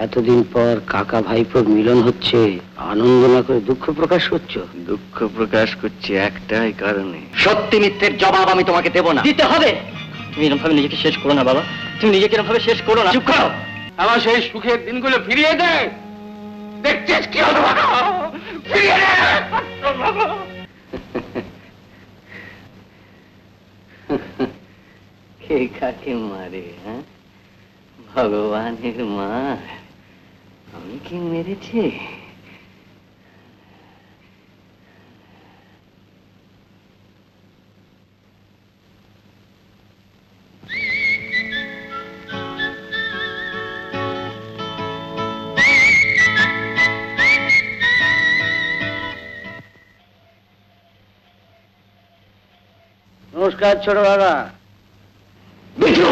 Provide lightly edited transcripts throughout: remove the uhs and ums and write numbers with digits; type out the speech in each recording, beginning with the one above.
এতদিন পর কাকা ভাইপোর মিলন হচ্ছে, আনন্দ না করে দুঃখ প্রকাশ করছো? দুঃখ প্রকাশ করছি একটাই কারণে, সত্যি মিথ্যের জবাব আমি তোমাকে দেব না। দিতে হবে। তুমি এরকম ভাবে নিজেকে শেষ করো না বাবা, তুমি নিজেকে এরকম ভাবে শেষ করো না। চুপ করো। আমার সেই সুখের দিনগুলো ফিরিয়ে দে। দেখছিস কি হলো? ফিরিয়ে দে। কে কাকে মারে? হ্যাঁ, ভগবানের মা আমি কি মেরেছি? নমস্কার ছোট দাদা। বিজু,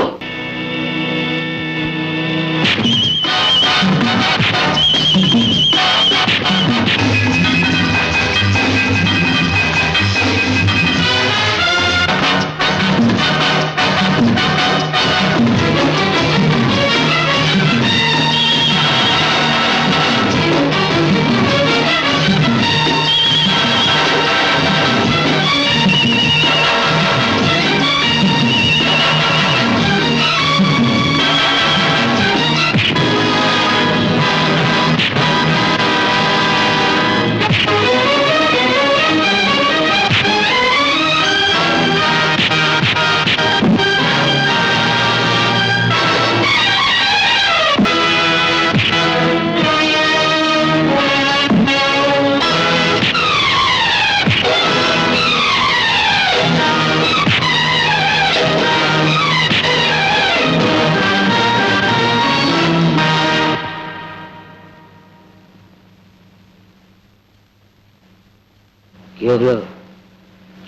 কি হলো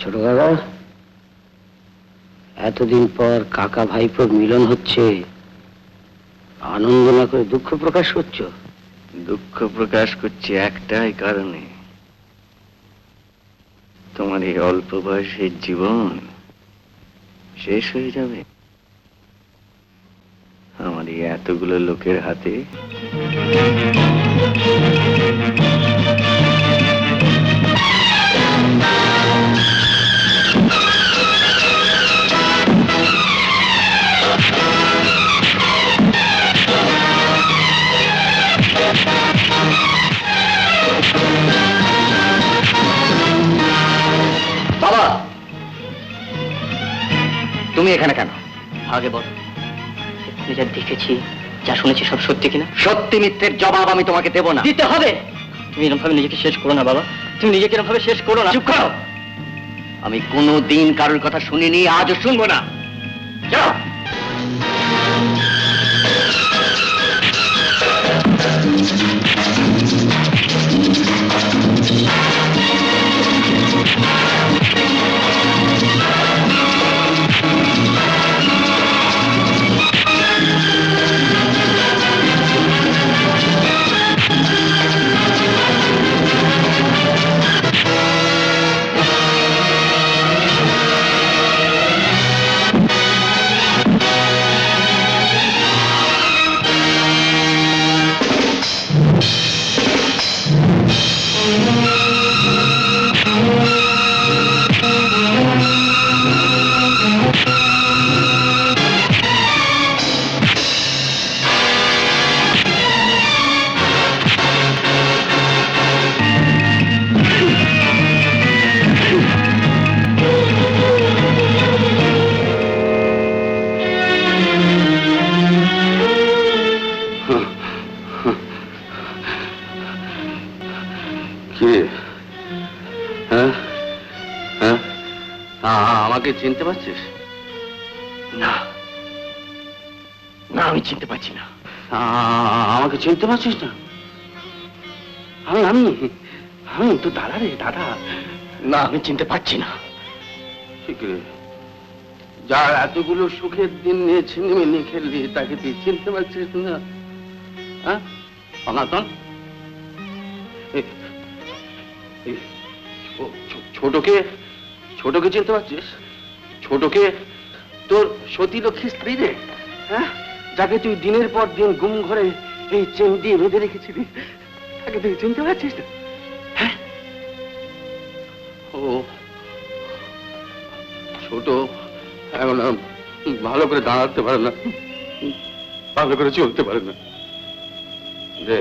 ছোট দাদা? এতদিন পর কাকা ভাইপোর মিলন হচ্ছে, আনন্দ না করে দুঃখ প্রকাশ করছো? দুঃখ প্রকাশ করছি একটাই কারণে, তোমার এই অল্প বয়সের জীবন শেষ হয়ে যাবে আমার এই এতগুলো লোকের হাতে। বাবা, তুমি এখানে কেন? আগে বল, আমি যা দেখেছি যা শুনেছি সব সত্যি কিনা? সত্যি মিথ্যের জবাব আমি তোমাকে দেব না। দিতে হবে। তুমি এরকম ভাবে নিজেকে শেষ করো না বাবা, তুমি নিজেকে এরকম ভাবে শেষ করো না। চুপ করো। আমি কোনোদিন কারোর কথা শুনিনি, আজও শুনবো না। যাও। আমাকে চিনতে পারছিস? না না, আমি চিনতে পারছি না। আমাকে চিনতে পারছিস না? আমি আমি আমি তো দাদা রে, দাদা। না, আমি চিনতে পারছি না। ঠিক রে, যার এতগুলো সুখের দিন নিয়ে ছিনিমিনি খেললি তাকে তুই চিনতে পারছিস না? হ্যাঁ অনাতন, ছোটকে ছোটকে চিনতে পারছিস? ছোটকে তোর সতী লক্ষ্মী স্ত্রী রে, হ্যাঁ, যাকে তুই দিনের পর দিন গুম ঘরে এই চেন দিয়ে বেঁধে রেখেছিলি, তাকে তুই চিনতে পারছিস না? হ্যাঁ, ও ছোট, এখন আর ভালো করে দাঁড়াতে পারে না, ভালো করে চলতে পারে না। দে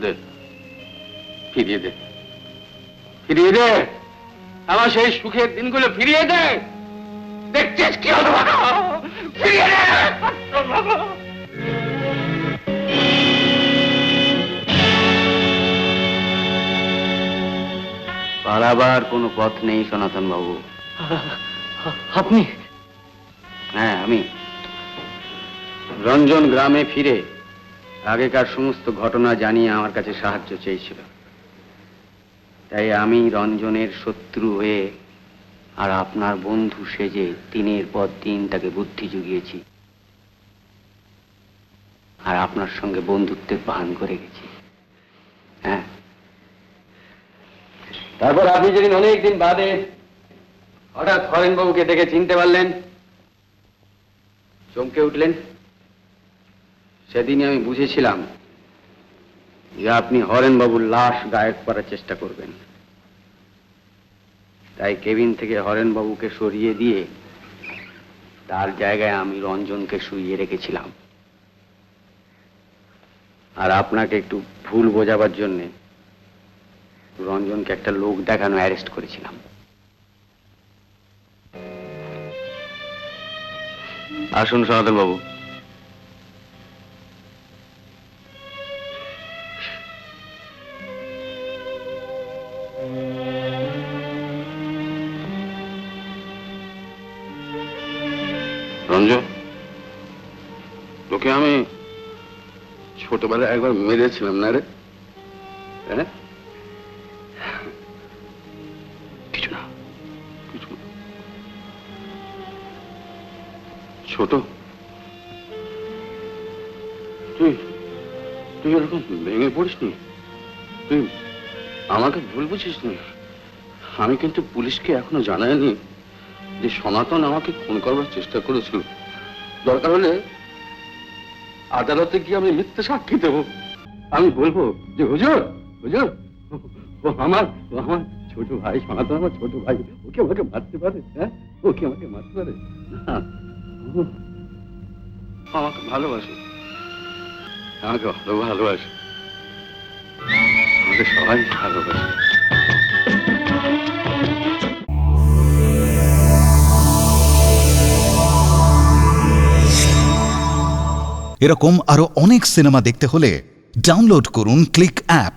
দে, ফিরিয়ে দে, ফিরিয়ে দে, আমার সেই সুখের দিনগুলো ফিরিয়ে দে। দেখছিস কি হলো বাবা? ফিরিয়ে দে। পালাবার কোনো পথ নেই সনাতন বাবু। আপনি? হ্যাঁ, আমি। রঞ্জন গ্রামে ফিরে আগেকার সমস্ত ঘটনা জানিয়ে আমার কাছে সাহায্য চেয়েছিল, তাই আমি রঞ্জনের শত্রু হয়ে আর আপনার বন্ধু সেজে দিনের পর দিন তাকে বুদ্ধি জুগিয়েছি, আর আপনার সঙ্গে বন্ধুত্বের ভান করে গেছি। হ্যাঁ, তারপর আপনি যেদিন অনেকদিন বাদে হঠাৎ হরেনবাবুকে দেখে চিনতে পারলেন, চমকে উঠলেন, সেদিনই আমি বুঝেছিলাম যে আপনি হরেনবাবুর লাশ গায়েব করার চেষ্টা করবেন। তাই কেবিন থেকে হরেনবাবুকে সরিয়ে দিয়ে তার জায়গায় আমি রঞ্জনকে শুইয়ে রেখেছিলাম, আর আপনাকে একটু ভুল বোঝাবার জন্যে রঞ্জনকে একটা লোক দেখানো অ্যারেস্ট করেছিলাম। আসুন সনাতন বাবু। রঞ্জন, তোকে আমি ছোটবেলায় একবার মেরেছিলাম না রে? হ্যাঁ, কিছু না, কিছু না। ছোট, তুই তুই এরকম ভেঙে পড়িস নি, তুই আমাকে ভুল বুঝিস নি। আমি কিন্তু পুলিশকে এখনো জানাইনি যে সনাতন আমাকে খুন করবার চেষ্টা করেছিল। দরকার হলে আদালতে গিয়ে আমি মিথ্যে সাক্ষী দেবো। আমি বলবো যে হুজুর, হুজুর, ও আমার ছোট ভাই, সনাতন আমার ছোট ভাই, ওকে আমাকে মারতে পারে? হ্যাঁ, ওকে আমাকে মারতে পারে না? ও আমাকে ভালোবাসে, আমাকে ভালোবাসে, আমাকে সবাই ভালোবাসে। এরকম আরো অনেক সিনেমা দেখতে হলে ডাউনলোড করুন ক্লিক অ্যাপ।